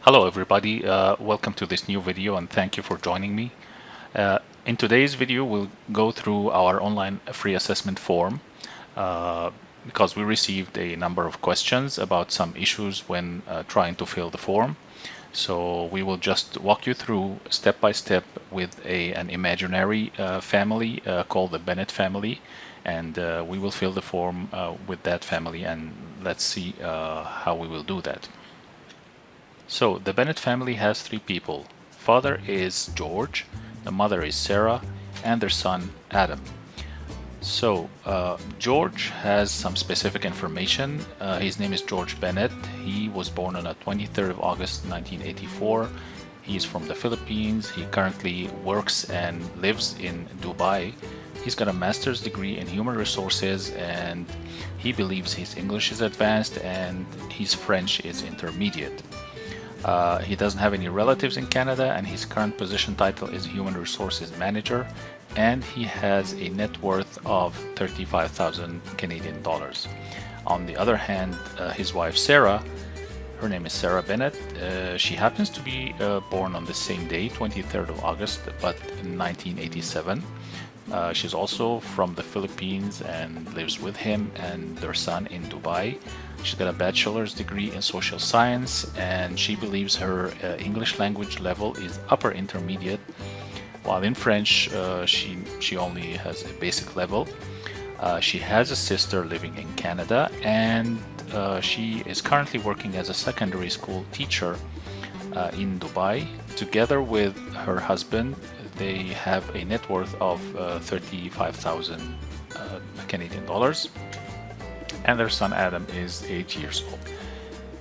Hello everybody, welcome to this new video and thank you for joining me. In today's video we'll go through our online free assessment form because we received a number of questions about some issues when trying to fill the form. So we will just walk you through step by step with an imaginary family called the Bennett family, and we will fill the form with that family, and let's see how we will do that. So the Bennett family has three people. Father is George, the mother is Sarah, and their son Adam. So George has some specific information. His name is George Bennett. He was born on the 23rd of August 1984. He is from the Philippines. He currently works and lives in Dubai. He's got a master's degree in human resources, and he believes his English is advanced and his French is intermediate. He doesn't have any relatives in Canada, and his current position title is Human Resources Manager, and he has a net worth of 35,000 Canadian dollars. On the other hand, his wife Sarah, her name is Sarah Bennett, she happens to be born on the same day, 23rd of August, but in 1987. She's also from the Philippines and lives with him and their son in Dubai. She's got a bachelor's degree in social science, and she believes her English language level is upper intermediate, while in French she only has a basic level. She has a sister living in Canada, and she is currently working as a secondary school teacher in Dubai. Together with her husband, they have a net worth of 35,000 Canadian dollars. And their son Adam is 8 years old.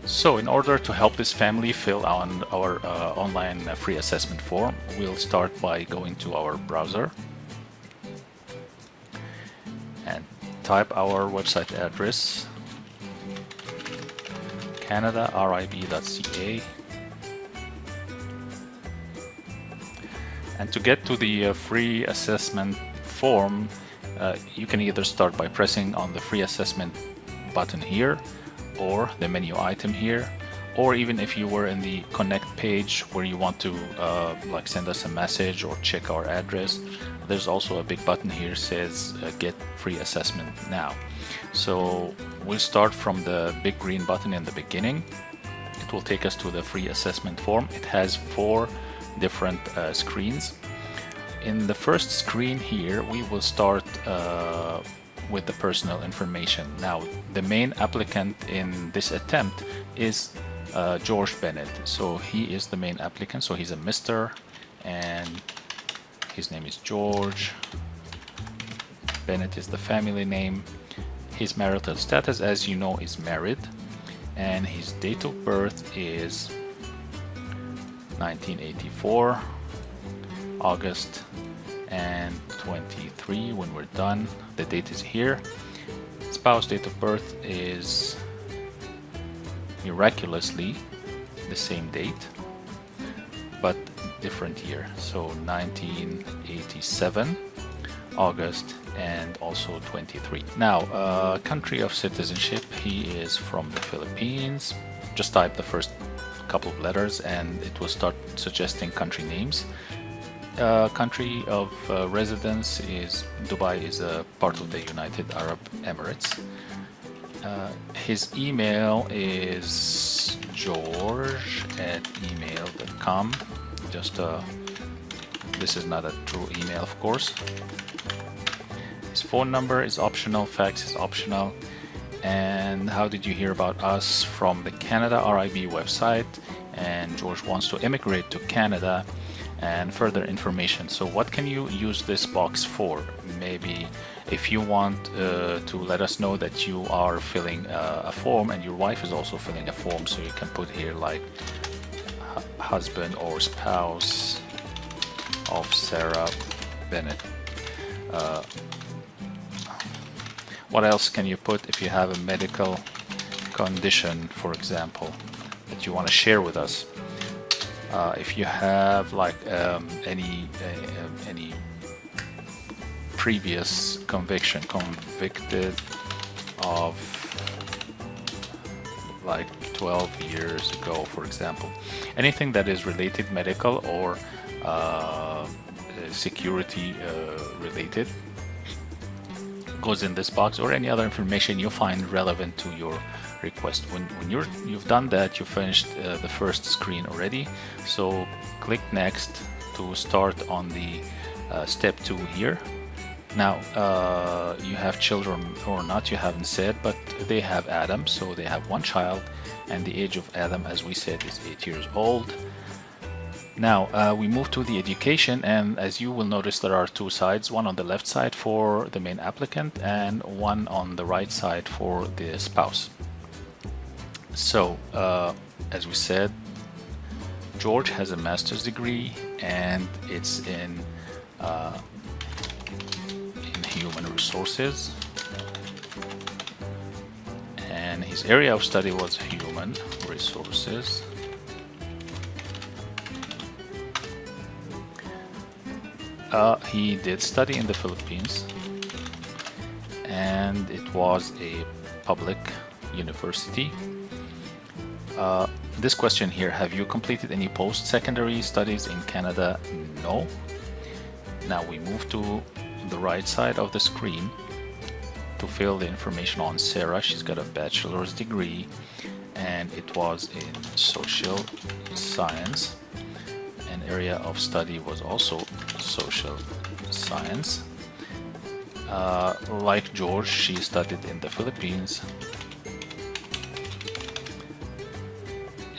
So in order to help this family fill out our online free assessment form, we'll start by going to our browser and type our website address, canadarib.ca. And to get to the free assessment form, you can either start by pressing on the free assessment button here, or the menu item here, or even if you were in the connect page where you want to like send us a message or check our address, there's also a big button here says get free assessment now. So we'll start from the big green button in the beginning. It will take us to the free assessment form. It has 4 different screens. In the first screen here, we will start with the personal information. Now, the main applicant in this attempt is George Bennett. So he is the main applicant. So he's a Mr. and his name is George. Bennett is the family name. His marital status, as you know, is married. And his date of birth is 1984. August and 23 when we're done. The date is here. Spouse date of birth is miraculously the same date but different year, so 1987 August and also 23. Now country of citizenship, he is from the Philippines. Just type the first couple of letters and it will start suggesting country names. Country of residence is Dubai, is a part of the United Arab Emirates. His email is george@email.com. Just this is not a true email, of course. His phone number is optional, fax is optional. And how did you hear about us? From the Canada RIB website, and George wants to immigrate to Canada, and further information. So what can you use this box for? Maybe if you want to let us know that you are filling a form and your wife is also filling a form, so you can put here like husband or spouse of Sarah Bennett. What else can you put if you have a medical condition, for example, that you want to share with us? If you have like any previous convicted of like 12 years ago, for example. Anything that is related medical or security related goes in this box, or any other information you find relevant to your request. When you've done that, you finished the first screen already. So click next to start on the step 2 here. Now you have children or not, you haven't said, but they have Adam, so they have one child, and the age of Adam, as we said, is 8 years old. Now we move to the education, and as you will notice, there are two sides, one on the left side for the main applicant and one on the right side for the spouse. So as we said, George has a master's degree, and it's in human resources, and his area of study was human resources. He did study in the Philippines, and it was a public university. This question here, have you completed any post-secondary studies in Canada? No. Now we move to the right side of the screen to fill the information on Sarah. She's got a bachelor's degree, and it was in social science. An area of study was also social science. Like George, she studied in the Philippines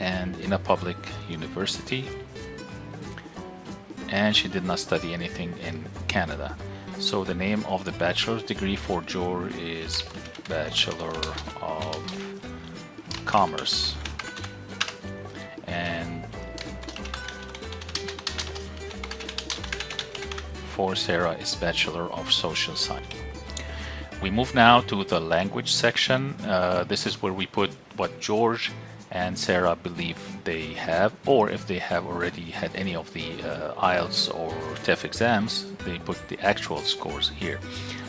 and in a public university, and she did not study anything in Canada. So the name of the bachelor's degree for George is Bachelor of Commerce, and for Sarah is Bachelor of Social Science. We move now to the language section. This is where we put what George and Sarah believe they have, or if they have already had any of the IELTS or TEF exams, they put the actual scores here.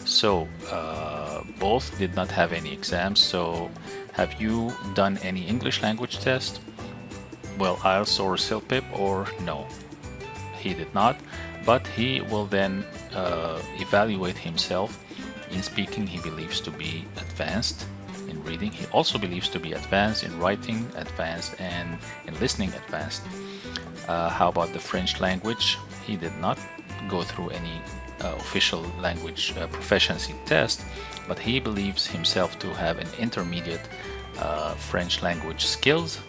So both did not have any exams. So have you done any English language test? Well, IELTS or CELPIP, or no, he did not, but he will then evaluate himself. In speaking, he believes to be advanced. In reading, he also believes to be advanced. In writing, advanced, and in listening, advanced. How about the French language? He did not go through any official language proficiency test, but he believes himself to have an intermediate French language skills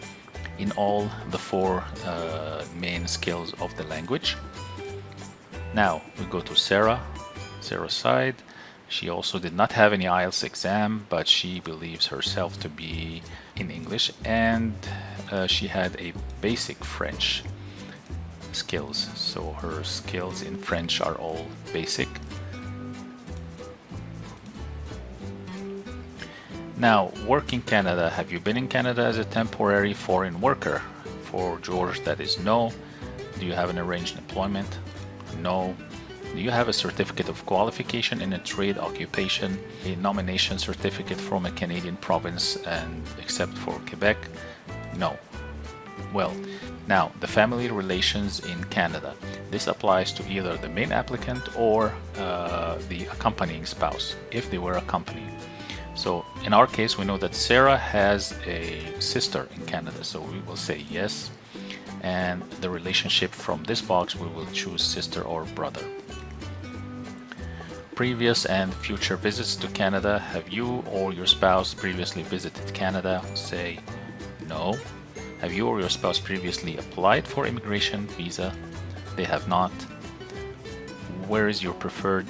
in all the 4 main skills of the language. Now we go to Sarah's side. She also did not have any IELTS exam, but she believes herself to be in English, and she had a basic French skills. So her skills in French are all basic. Now, work in Canada. Have you been in Canada as a temporary foreign worker? For George, that is no. Do you have an arranged employment? No. Do you have a certificate of qualification in a trade occupation, a nomination certificate from a Canadian province, and except for Quebec? No. Well, now the family relations in Canada. This applies to either the main applicant or the accompanying spouse, if they were accompanying. So in our case, we know that Sarah has a sister in Canada, so we will say yes. And the relationship from this box, we will choose sister or brother. Previous and future visits to Canada. Have you or your spouse previously visited Canada? Say no. Have you or your spouse previously applied for immigration visa? They have not. Where is your preferred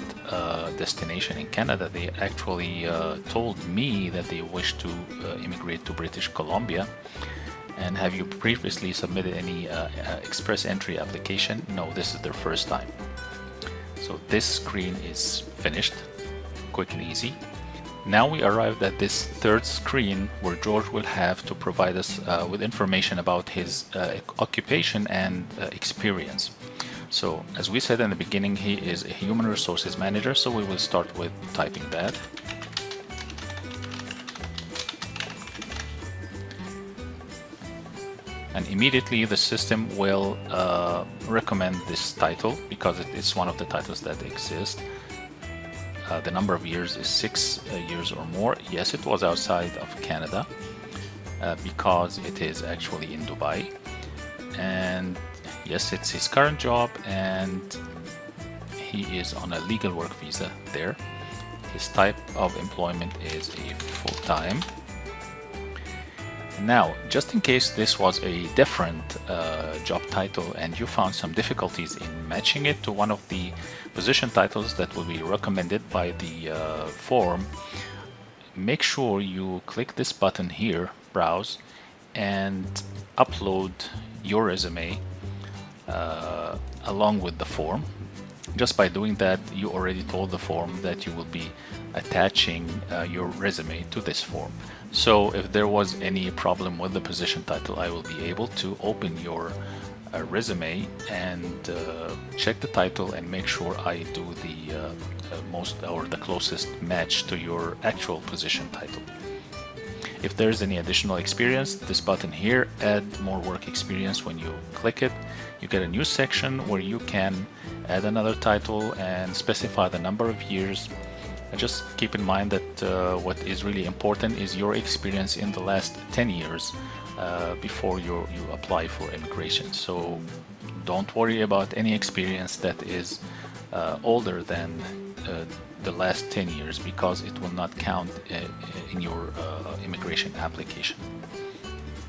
destination in Canada? They actually told me that they wish to immigrate to British Columbia. And have you previously submitted any express entry application? No, this is their first time. So this screen is finished, quick and easy. Now we arrived at this third screen where George will have to provide us with information about his occupation and experience. So as we said in the beginning, he is a human resources manager, so we will start with typing that. and immediately the system will recommend this title because it's one of the titles that exist. The number of years is 6 years or more. Yes, it was outside of Canada because it is actually in Dubai, and yes, it's his current job and he is on a legal work visa there. His type of employment is a full-time. Now, just in case this was a different job title and you found some difficulties in matching it to one of the position titles that will be recommended by the form, make sure you click this button here, browse, and upload your resume along with the form. Just by doing that, you already told the form that you will be attaching your resume to this form. So if there was any problem with the position title, I will be able to open your resume and check the title and make sure I do the most or the closest match to your actual position title. If there's any additional experience, this button here, add more work experience, when you click it, you get a new section where you can add another title and specify the number of years. And just keep in mind that what is really important is your experience in the last 10 years before you apply for immigration. So don't worry about any experience that is older than the last 10 years because it will not count in your immigration application.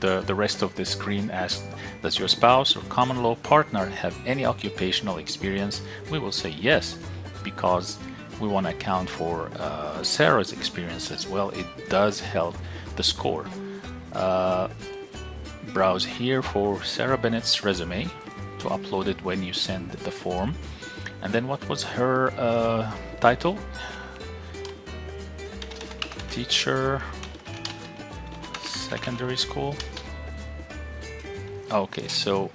The rest of the screen asks, does your spouse or common law partner have any occupational experience? We will say yes, because we want to account for Sarah's experience as well. It does help the score. Browse here for Sarah Bennett's resume to upload it when you send the form. And then what was her title? Teacher, secondary school. Okay, so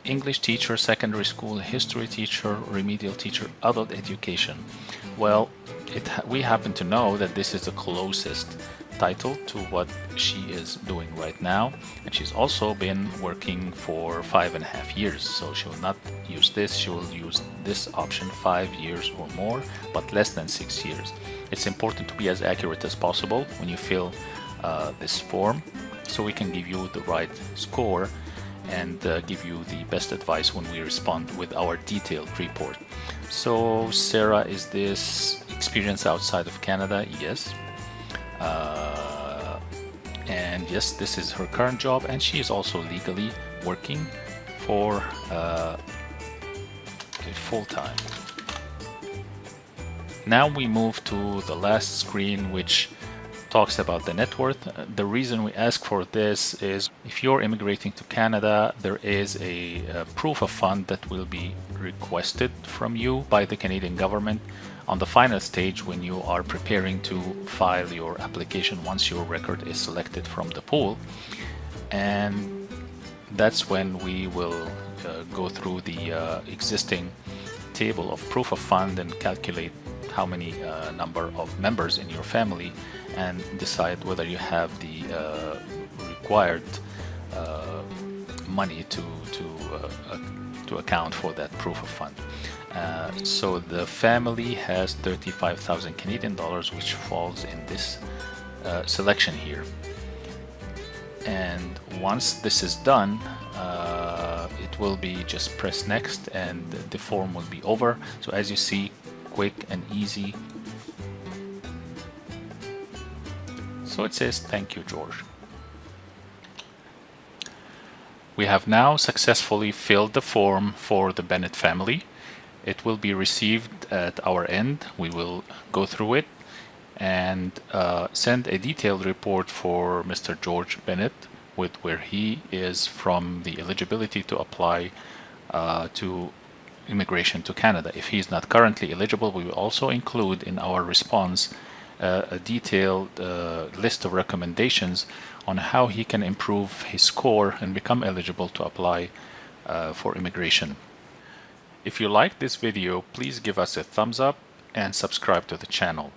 English teacher, secondary school, history teacher, remedial teacher, adult education. Well, we happen to know that this is the closest title to what she is doing right now, and she's also been working for 5.5 years, so she will not use this. She will use this option, 5 years or more, but less than 6 years. It's important to be as accurate as possible when you fill this form, so we can give you the right score and give you the best advice when we respond with our detailed report. So Sarah, is this experience outside of Canada? Yes. And yes, this is her current job, and she is also legally working for a full-time. Now we move to the last screen, which talks about the net worth. The reason we ask for this is if you're immigrating to Canada, there is a proof of fund that will be requested from you by the Canadian government on the final stage when you are preparing to file your application once your record is selected from the pool. And that's when we will go through the existing table of proof of fund and calculate how many number of members in your family and decide whether you have the required money to account for that proof of fund. So the family has 35,000 Canadian dollars, which falls in this selection here. And once this is done, it will be just press next and the form will be over. So as you see, quick and easy. So it says, thank you, George. We have now successfully filled the form for the Bennett family. It will be received at our end. We will go through it and send a detailed report for Mr. George Bennett with where he is from, the eligibility to apply to immigration to Canada. If he is not currently eligible, we will also include in our response a detailed list of recommendations on how he can improve his score and become eligible to apply for immigration. If you like this video, please give us a thumbs up and subscribe to the channel.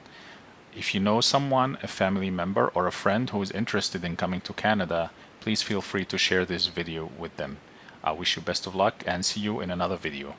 If you know someone, a family member or a friend who is interested in coming to Canada please feel free to share this video with them. I wish you best of luck and see you in another video.